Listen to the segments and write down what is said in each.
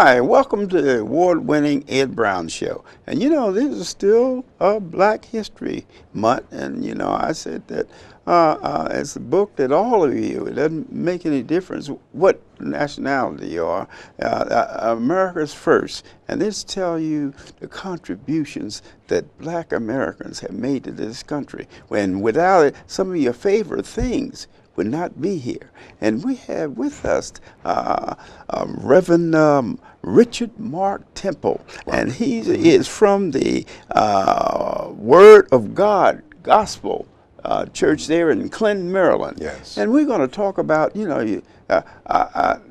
Hi, welcome to the award-winning Ed Brown Show. And you know, this is still a Black History Month, and you know, I said that it's a book that all of you, it doesn't make any difference what nationality you are, America's first. And this tells you the contributions that Black Americans have made to this country. When without it, some of your favorite things would not be here. And we have with us Reverend Richard Mark Temple, and he is from the Word of God Gospel Church there in Clinton, Maryland. Yes. And we're going to talk about, you know,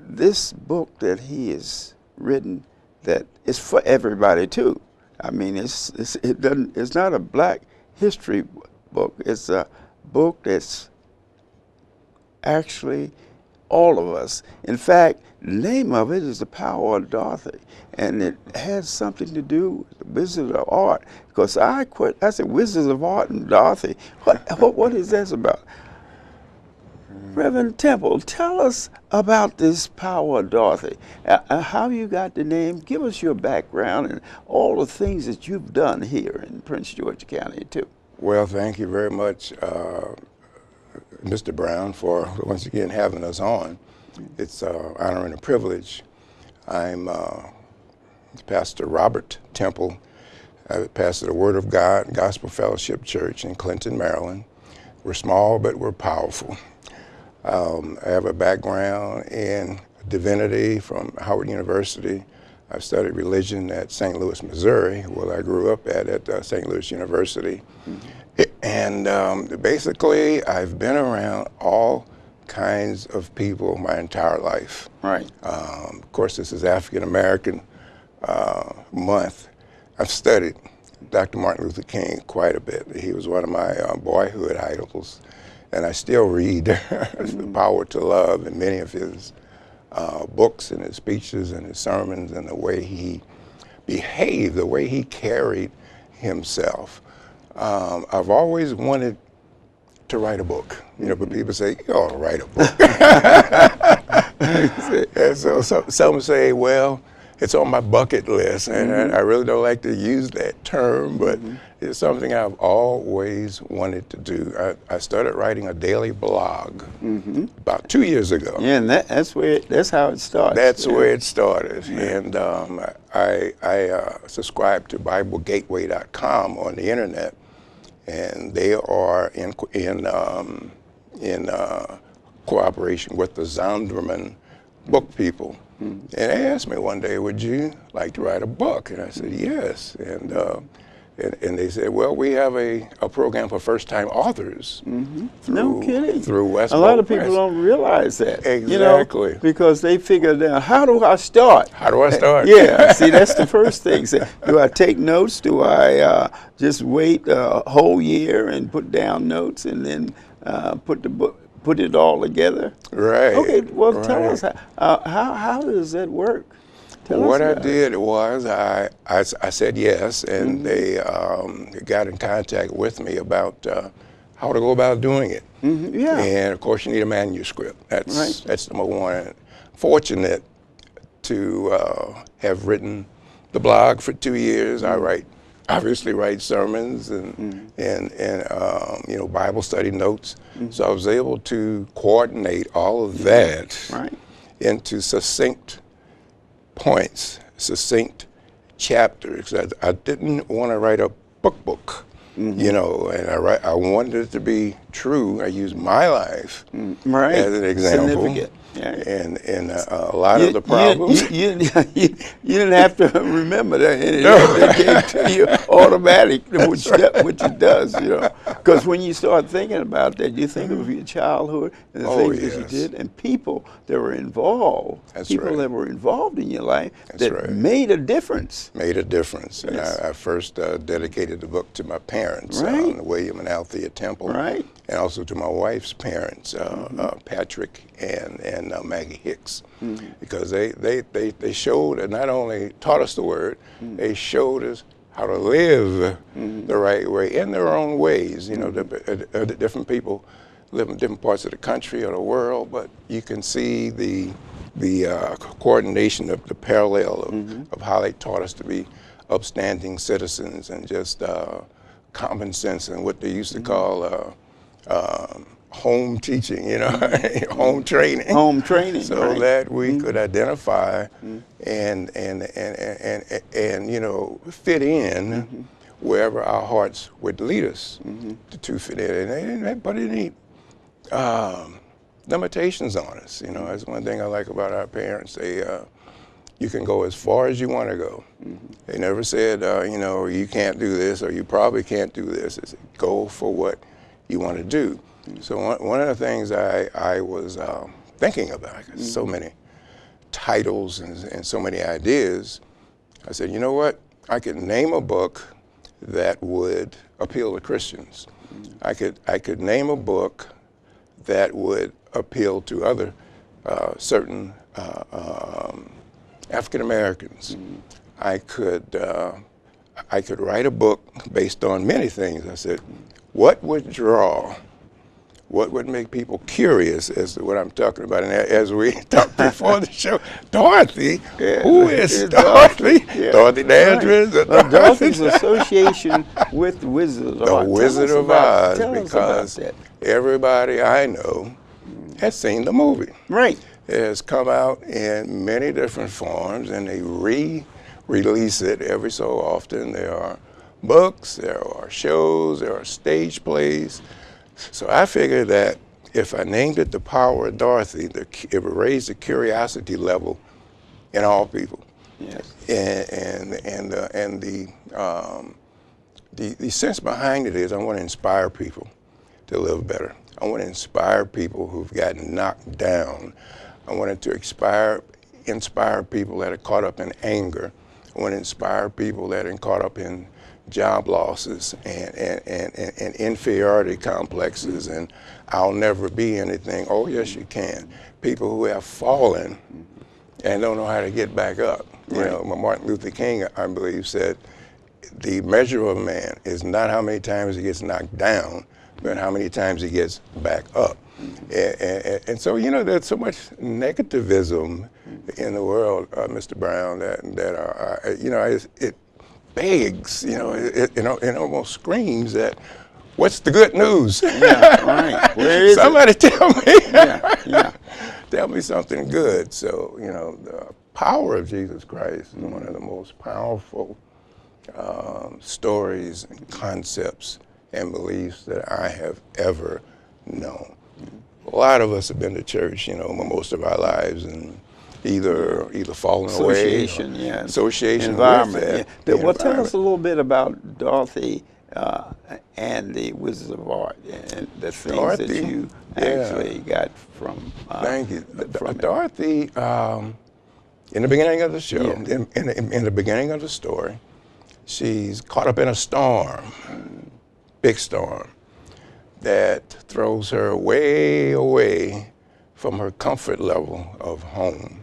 this book that he has written that is for everybody too. I mean, it's not a Black history book. It's a book that's actually all of us. In fact, the name of it is The Power of Dorothy, and it has something to do with the Wizards of Art. Because I said Wizards of Art and Dorothy. What is this about? Reverend Temple, tell us about this Power of Dorothy. How you got the name? Give us your background and all the things that you've done here in Prince George County too. Well, thank you very much, Mr. Brown, for once again having us on. It's an honor and a privilege. I'm Pastor Robert Temple. I pastor the Word of God Gospel Fellowship Church in Clinton, Maryland. We're small, but we're powerful. I have a background in divinity from Howard University. I've studied religion at St. Louis, Missouri, where I grew up at St. Louis University. And basically, I've been around all kinds of people my entire life. Right. Of course, this is African American month. I've studied Dr. Martin Luther King quite a bit. He was one of my boyhood idols, and I still read The Power to Love and many of his books and his speeches and his sermons, and the way he behaved, the way he carried himself. I've always wanted to write a book, you know, but people say, you ought to write a book. And so some say, well, it's on my bucket list, and I really don't like to use that term, but it's something I've always wanted to do. I started writing a daily blog about 2 years ago. Yeah, and that's how it starts. That's where it started. And I subscribe to BibleGateway.com on the internet, and they are in cooperation with the Zondervan book people. And they asked me one day, would you like to write a book? And I said, yes. And they said, well, we have a program for first-time authors. No kidding. Through West A lot of people don't realize that. Exactly. You know, because they figure out, how do I start? How do I start? Yeah, see, that's the first thing. Say, do I take notes? Do I just wait a whole year and put down notes and then put it all together? Right. Okay, well, tell us, how does that work? What I did was I said yes, and they got in contact with me about how to go about doing it. Yeah. And of course, you need a manuscript. That's number one. Fortunate to have written the blog for 2 years. I obviously write sermons and you know, Bible study notes. So I was able to coordinate all of that into succinct points, succinct chapters. I didn't want to write a book, you know, and I wanted it to be true. I used my life as an example. Significant. Yeah. And a lot of the problems. You didn't have to remember that. It gave to you automatic, which it does, you know. Because when you start thinking about that, you think of your childhood and the things that you did, and people that were involved. That were involved in your life that made a difference. Made a difference. And I first dedicated the book to my parents, William and Althea Temple. And also to my wife's parents, Patrick and Maggie Hicks, because they showed and not only taught us the Word, they showed us how to live the right way in their own ways. You know, the different people live in different parts of the country or the world, but you can see the coordination of the parallel of how they taught us to be upstanding citizens and just common sense and what they used to call home teaching, home training. Home training, so right. that we could identify and fit in wherever our hearts would lead us to fit in. But it ain't limitations on us. That's one thing I like about our parents. You can go as far as you want to go. They never said, you can't do this or you probably can't do this. They said, go for what you want to do. So one of the things I was thinking about, so many titles and so many ideas, I said, you know what? I could name a book that would appeal to Christians. I could name a book that would appeal to other certain African Americans. I could write a book based on many things. I said, what would draw? What would make people curious as to what I'm talking about? And as we talked before the show, Dorothy, who is Dorothy? Yeah. Dorothy Dandridge. Well, Dorothy's association with the Wizard of Oz. The Wizard of Oz, because that. everybody I know has seen the movie. Right. It has come out in many different forms, and they re-release it every so often. There are books, there are shows, there are stage plays. So I figured that if I named it The Power of Dorothy, it would raise the curiosity level in all people. Yes. And the sense behind it is I want to inspire people to live better. I want to inspire people who've gotten knocked down. I wanted to inspire people that are caught up in anger. I want to inspire people that are caught up in job losses and inferiority complexes and I'll never be anything. Oh, yes, you can. People who have fallen and don't know how to get back up. Right. Martin Luther King, I believe, said the measure of a man is not how many times he gets knocked down, but how many times he gets back up. And so, there's so much negativism in the world, Mr. Brown, it begs, it almost screams that, what's the good news? Yeah, right. Where is Somebody tell me. Yeah. Tell me something good. So, the power of Jesus Christ is one of the most powerful stories and concepts and beliefs that I have ever known. A lot of us have been to church, most of our lives, and either fallen away. Association, environment. With that. Well, tell us a little bit about Dorothy and the Wizards of Oz and the things that you actually got from. Thank you, Dorothy. In the beginning of the show, in the beginning of the story, she's caught up in a storm, big storm, that throws her way away from her comfort level of home.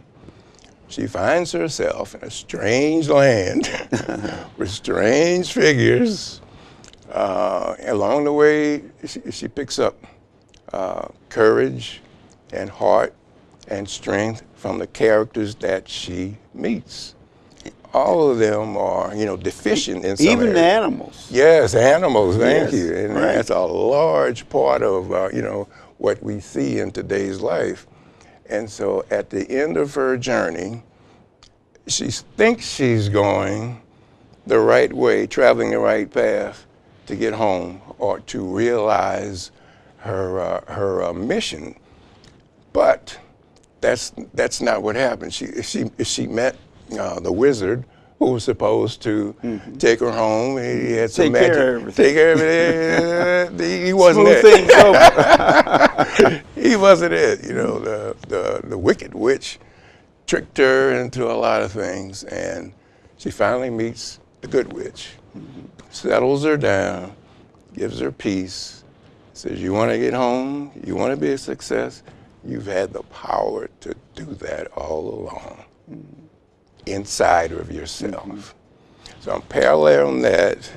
She finds herself in a strange land with strange figures. Along the way, she picks up courage and heart and strength from the characters that she meets. All of them are, deficient in some even areas. the animals. Yes, animals. Thank Yes, you. And right. that's a large part of, what we see in today's life. And so at the end of her journey, she thinks she's going the right way, traveling the right path to get home or to realize her mission. But that's not what happened. She met the wizard who was supposed to take her home. He had some magic. Take care of everything. He wasn't it. He wasn't it. The wicked witch tricked her into a lot of things, and she finally meets the good witch, settles her down, gives her peace, says, you want to get home, you want to be a success, you've had the power to do that all along, inside of yourself. So I'm paralleling that,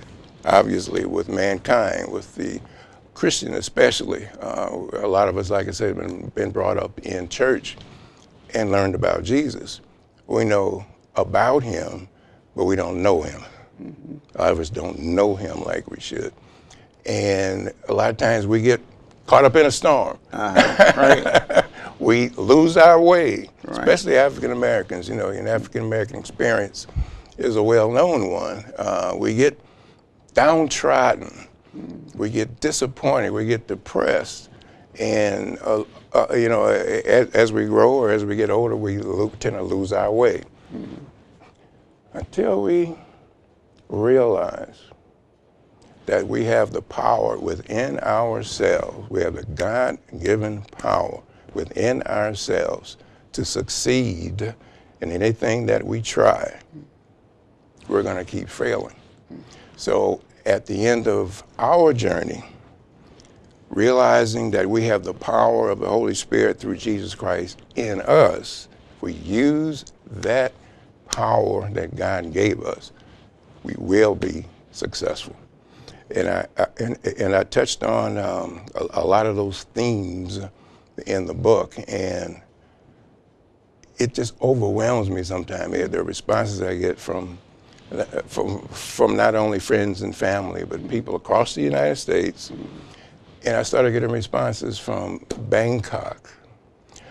obviously, with mankind, with the Christian especially. A lot of us, like I said, have been brought up in church. and learned about Jesus. We know about him, but we don't know him. A lot of us don't know him like we should. And a lot of times we get caught up in a storm. Right. We lose our way, Right. especially African Americans. You know, an African American experience is a well-known one. We get downtrodden, we get disappointed, we get depressed, and you know, as we grow or as we get older, we tend to lose our way until we realize that we have the power within ourselves. We have the God-given power within ourselves to succeed in anything that we try. We're going to keep failing. So at the end of our journey, realizing that we have the power of the Holy Spirit through Jesus Christ in us, if we use that power that God gave us, we will be successful. And I touched on a lot of those themes in the book, and it just overwhelms me sometimes. The responses I get from not only friends and family, but people across the United States. And I started getting responses from Bangkok,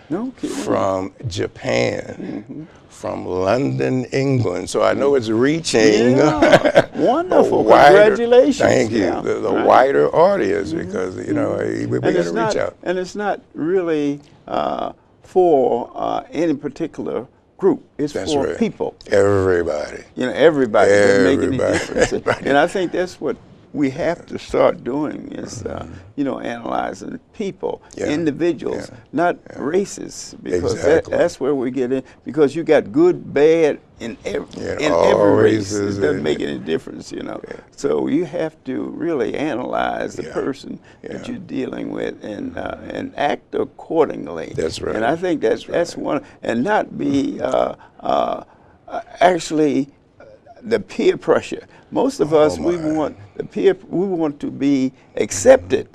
No kidding. from Japan, from London, England. So I know it's reaching Yeah. Wonderful. wider, Congratulations. thank you, Yeah. the Right. wider audience, because, you know, we got to reach out. And it's not really for any particular group. It's That's for right. people. Everybody. You know, everybody can make any Everybody. difference. Everybody. And I think that's what we have to start doing is, you know, analyzing people, Yeah. individuals, Yeah. not races, because Exactly. that's where we get in. Because you got good, bad in Yeah, every all race. races It doesn't and- make any difference, you know. Yeah. So you have to really analyze the Yeah. person that Yeah. you're dealing with and act accordingly. That's right. And I think that's right. one, and not be actually the peer pressure. Most of us, we my. want we want to be accepted.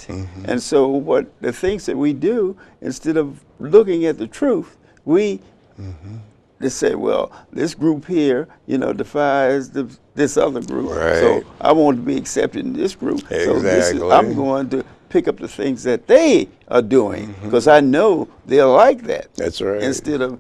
And so what the things that we do, instead of looking at the truth, we just say, well, this group here, you know, defies this other group. Right. So I want to be accepted in this group. So Exactly. I'm going to pick up the things that they are doing because I know they're like that. That's right. Instead of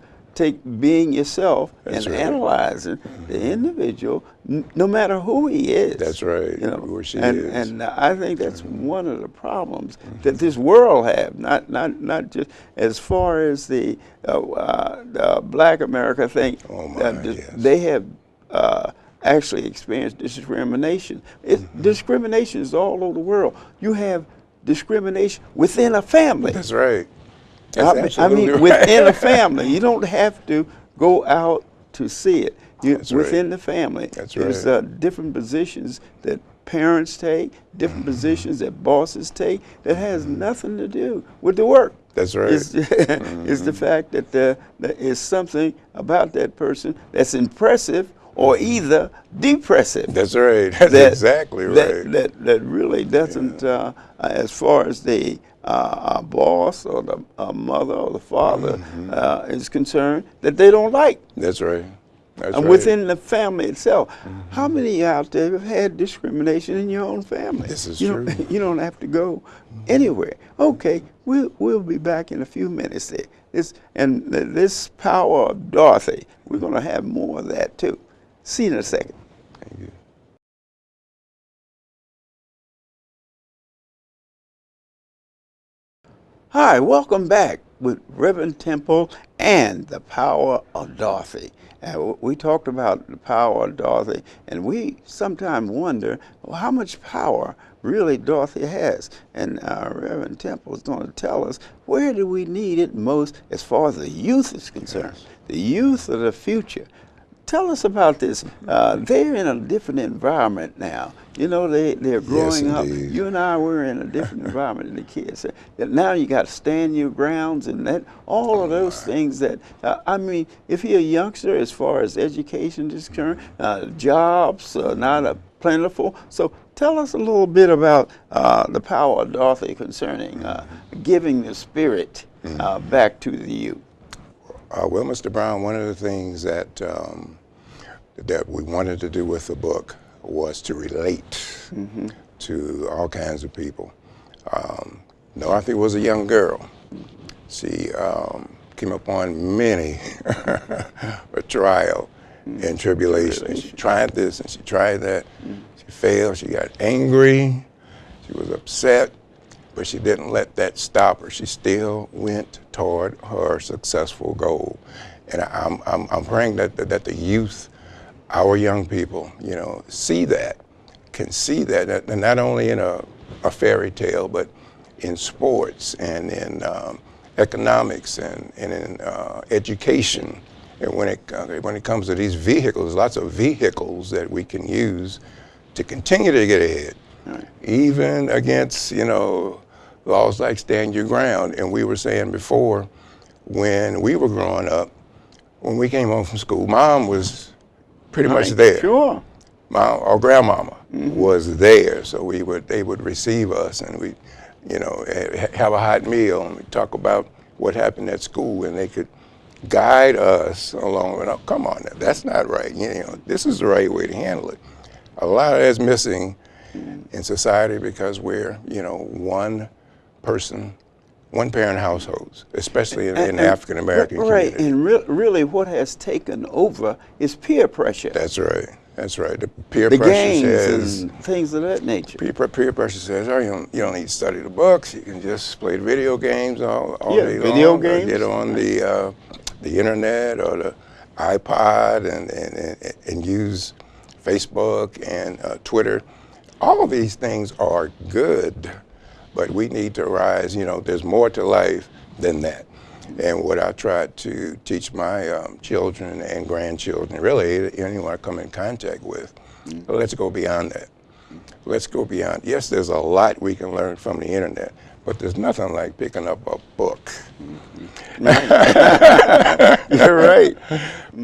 being yourself That's and right. analyzing the individual, no matter who he is. That's right. You know, Who she and, is. and I think that's one of the problems that this world have. Not just as far as the Black America thing. Oh my, yes. They have actually experienced discrimination. Discrimination is all over the world. You have discrimination within a family. That's right. I That's mean, absolutely right. within a family. You don't have to go out to see it. That's right. Within the family. That's There's right. different positions that parents take, different positions that bosses take that has nothing to do with the work. That's right. It's, it's the fact that there is something about that person that's impressive or either depressive. That's right. That's exactly right. That really doesn't, as far as the boss or the mother or the father is concerned, that they don't like. That's right. That's And right. within the family itself. How many out there have had discrimination in your own family? This is you true. You don't have to go anywhere. Okay, we'll be back in a few minutes there. This power of Dorothy, we're going to have more of that too. See you in a second. Thank you. Hi, welcome back with Reverend Temple and the power of Dorothy. We talked about the power of Dorothy, and we sometimes wonder, well, how much power really Dorothy has. And Reverend Temple is going to tell us, where do we need it most as far as the youth is concerned? Yes. The youth of the future. Tell us about this. They're in a different environment now. You know, they're growing up. indeed. You and I were in a different environment than the kids. Now you got to stand your grounds and that all of those things that, I mean, if you're a youngster, as far as education is concerned, jobs are not plentiful. So tell us a little bit about the power of Dorothy concerning giving the spirit back to the youth. Well, Mr. Brown, one of the things that that we wanted to do with the book was to relate to all kinds of people. Dorothy was a young girl. She came upon many a trial and tribulation. She tried this and she tried that. She failed. She got angry. She was upset, but she didn't let that stop her. She still went toward her successful goal. And I'm praying that the youth, our young people, you know, see that, can see that, and not only in a fairy tale, but in sports and in economics and in education. And when it comes to these vehicles, lots of vehicles that we can use to continue to get ahead, even against, you know, laws like stand your ground. And we were saying before, when we were growing up, when we came home from school, Mom was pretty much there. Sure. Mom or grandmama was there, so they would receive us, and we, you know, have a hot meal, and we talk about what happened at school, and they could guide us along. And, oh, come on, now, that's not right. You know, this is the right way to handle it. A lot of that's missing in society because we're, you know, one parent households, especially in the African American community. Right, and really what has taken over is peer pressure. That's right. That's right. The peer The pressure games says, and things of that nature. peer pressure says, oh, you don't need to study the books. You can just play the video games all day long. Video games. Or get on the internet or the iPod and use Facebook and Twitter. All these things are good, but we need to rise. You know, there's more to life than that. And what I try to teach my children and grandchildren, really anyone I come in contact with, let's go beyond that. Let's go beyond. Yes, there's a lot we can learn from the internet, but there's nothing like picking up a book. You're right.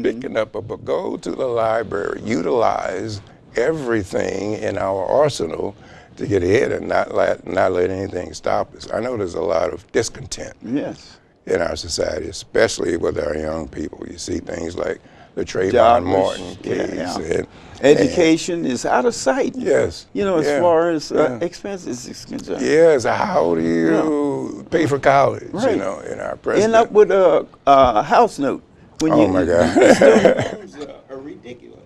Picking up a book. Go to the library. Utilize everything in our arsenal to get ahead and not let anything stop us. I know there's a lot of discontent. Yes. In our society, especially with our young people. You see things like the Trayvon Martin case. Education is out of sight. Yes. You know, as far as expenses is concerned. Yes, how do you pay for college, right. you know, in our president? End up with a house note. When my God. Student loans are ridiculous.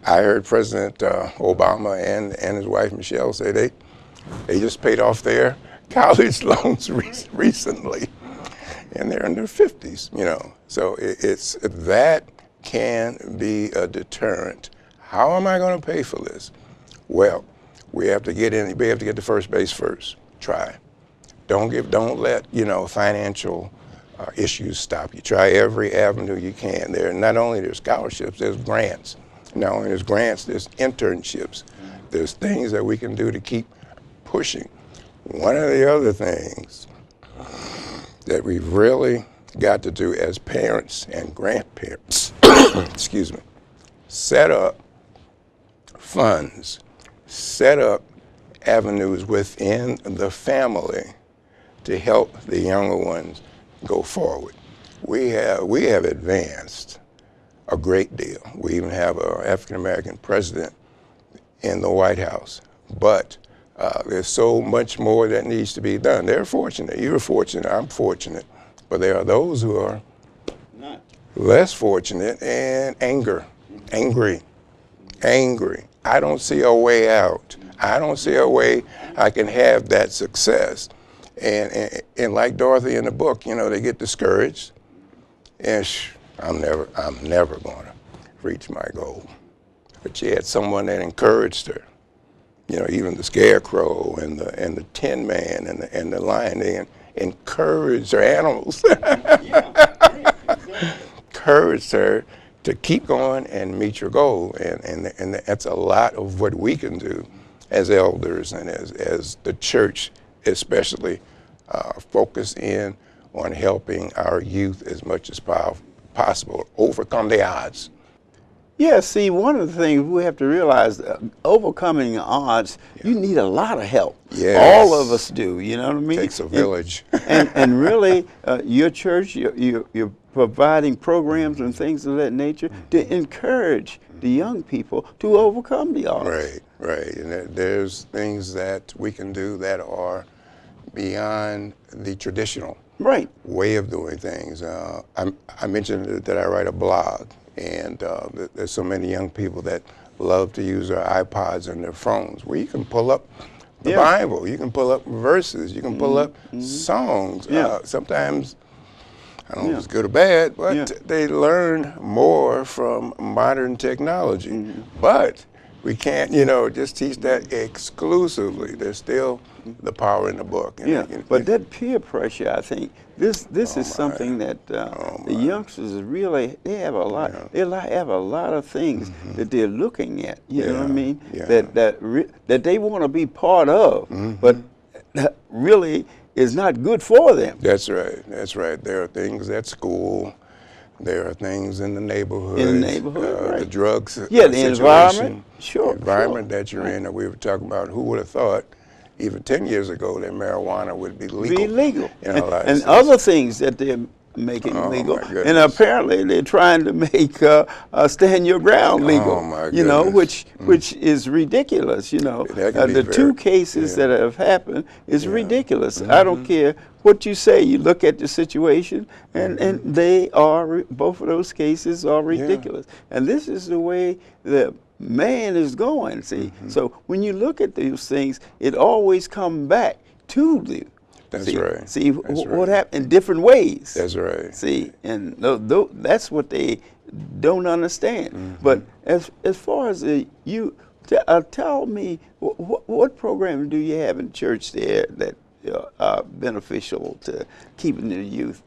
I heard President Obama and his wife Michelle say they just paid off their college loans recently. And they're in their 50s, you know. So it's that can be a deterrent. How am I going to pay for this? Well, we have to get in. We have to get to first base first. Try. Don't let, you know, financial issues stop you. Try every avenue you can. Not only there's scholarships, there's grants. Not only there's grants, there's internships. There's things that we can do to keep pushing. One of the other things that we've really got to do as parents and grandparents, excuse me, set up funds, set up avenues within the family to help the younger ones go forward. We have advanced a great deal. We even have an African American president in the White House, but there's so much more that needs to be done. They're fortunate. You're fortunate. I'm fortunate. But there are those who are not less fortunate and angry. I don't see a way out. I don't see a way I can have that success. And like Dorothy in the book, you know, they get discouraged. And I'm never going to reach my goal. But she had someone that encouraged her. You know, even the Scarecrow and the Tin Man and the Lion, they encouraged her animals. Encouraged her to keep going and meet your goal, and that's a lot of what we can do as elders and as the church, especially focus in on helping our youth as much as possible overcome the odds. Yeah, see, one of the things we have to realize, overcoming odds, you need a lot of help. Yes. All of us do, you know what I mean? Takes a village. And really, your church, your providing programs and things of that nature to encourage the young people to overcome the odds. Right, right. And there's things that we can do that are beyond the traditional Right. way of doing things. I mentioned that I write a blog, and there's so many young people that love to use their iPods and their phones, where you can pull up the Bible, you can pull up verses, you can pull up songs. Sometimes, I don't know if it's good or bad, but they learn more from modern technology. But we can't, just teach that exclusively. There's still the power in the book. But that peer pressure, I think, this is something that the youngsters really, they have a lot. They have a lot of things that they're looking at. You know what I mean? That they want to be part of, but that really is not good for them. That's right. That's right. There are things at school. There are things in the neighborhood. The drugs. The environment. The environment that you're in. That we were talking about. Who would have thought, even 10 years ago, that marijuana would be legal. And other things that they're making legal. And apparently they're trying to make stand your ground legal. Oh my goodness. Which is ridiculous. The two cases that have happened is ridiculous. I don't care what you say. You look at the situation, and they are, both of those cases are ridiculous. And this is the way the man is going. See, so when you look at these things, it always comes back to you. That's right. See what happened in different ways. That's right. See, and that's what they don't understand. But as far as you tell me, what program do you have in church there that are beneficial to keeping the youth?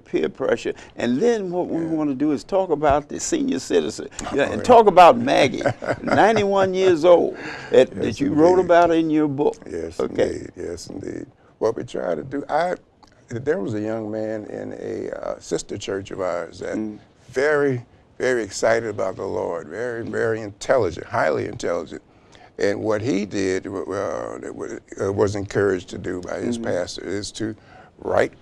Peer pressure, and then what we want to do is talk about the senior citizen, and talk about Maggie, 91 years old, that you wrote about in your book. Yes, indeed. Yes, indeed. What we try to do, there was a young man in a sister church of ours that very, very excited about the Lord, very, very intelligent, highly intelligent. And what he did was encouraged to do by his pastor is to write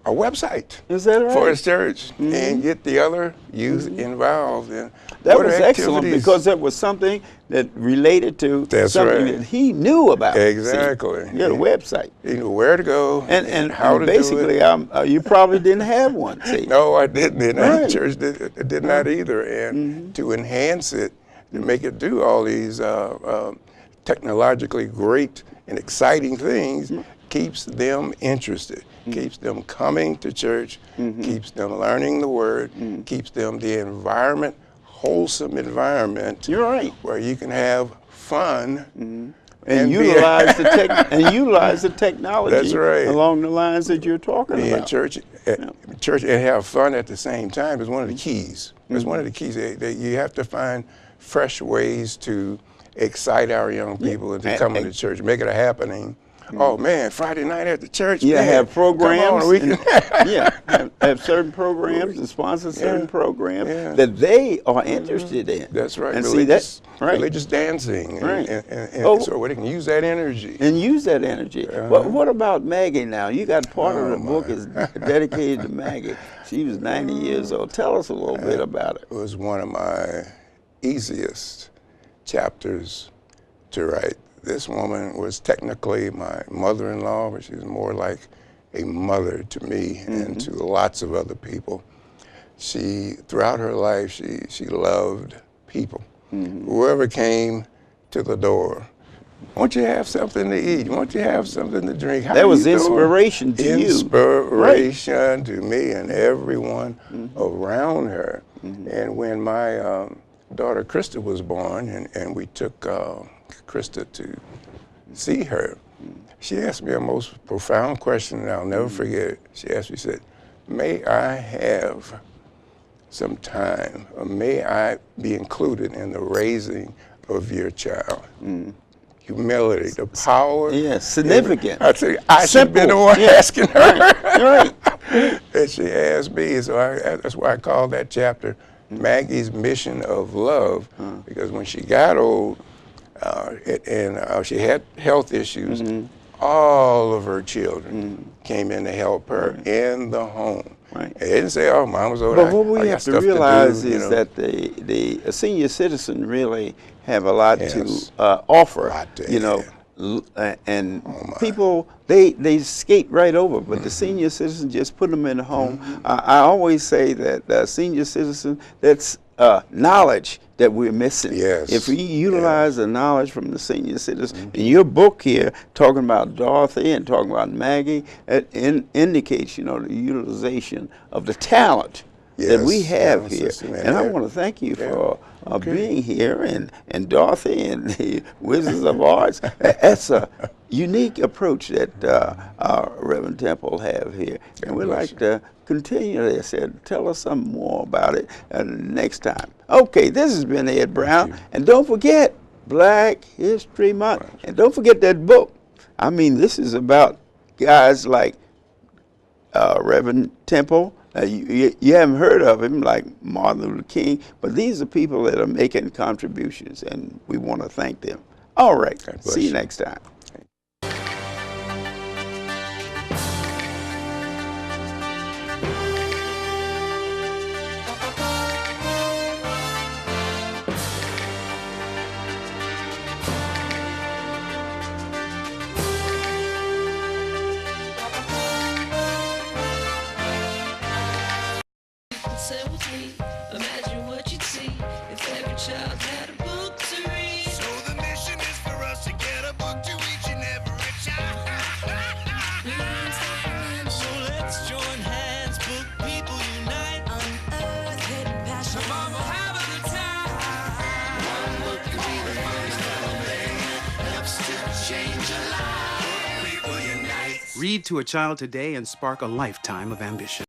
a website. Is that right? For his church, and get the other youth involved. And that was excellent, because that was something that related to something that he knew about. Exactly. He had a website. He knew where to go and how to basically, do it. You probably didn't have one. See? No, I didn't. And our church did not either. And to enhance it, to make it do all these technologically great and exciting things, keeps them interested, keeps them coming to church, keeps them learning the Word, keeps them the environment, wholesome environment. You're right. Where you can have fun and utilize the technology. That's right. Along the lines that you're talking about. In church and have fun at the same time is one of the keys. It's one of the keys. You have to find fresh ways to excite our young people into coming to church, make it a happening. Oh man, Friday night at the church. Yeah, man, have programs. Come on, have certain programs and sponsor certain programs that they are interested in. That's right. And religious dancing. And so they can use that energy. And use that energy. But what about Maggie now? You got part of the book is dedicated to Maggie. She was 90 years old. Tell us a little bit about it. It was one of my easiest chapters to write. This woman was technically my mother-in-law, but she was more like a mother to me and to lots of other people. Throughout her life, she loved people. Whoever came to the door, won't you have something to eat? Won't you have something to drink? That was inspiration to you. Inspiration to me and everyone around her. And when my daughter Krista was born, and we took Krista to see her, she asked me a most profound question, and I'll never forget it. She asked me, she said, may I have some time, or may I be included in the raising of your child? Humility, the power. Yeah, significant. I tell you, I should have been the one asking her. Right. And she asked me, so that's why I called that chapter Maggie's Mission of Love, because when she got old, and she had health issues, all of her children came in to help her in the home. Right. They didn't say, "Oh, Mama's over But there. what we I got have to stuff realize to do," is that a senior citizen really have a lot Yes. to offer. A lot to you know, and people they skate right over, but the senior citizen just put them in the home. I always say that senior citizen, that's knowledge that we're missing. Yes. If we utilize the knowledge from the senior citizen, in your book here, talking about Dorothy and talking about Maggie, it indicates, you know, the utilization of the talent that we have here. And I want to thank you for being here, and Dorothy and the Wizards of Arts. That's a unique approach that Reverend Temple have here. And we'd like to continue this and tell us some more about it next time. Okay, this has been Ed Brown. And don't forget, Black History Month. And don't forget that book. I mean, this is about guys like Reverend Temple. You haven't heard of him, like Martin Luther King, but these are people that are making contributions, and we want to thank them. All right, see you next time. Say with me, imagine what you'd see if every child had a book to read. So the mission is for us to get a book to each and every child. So let's join hands, book people unite. Unearth hidden passion. Come on, we'll have a good time. One book can be the first little thing that helps to change a life. People unite. Read to a child today and spark a lifetime of ambition.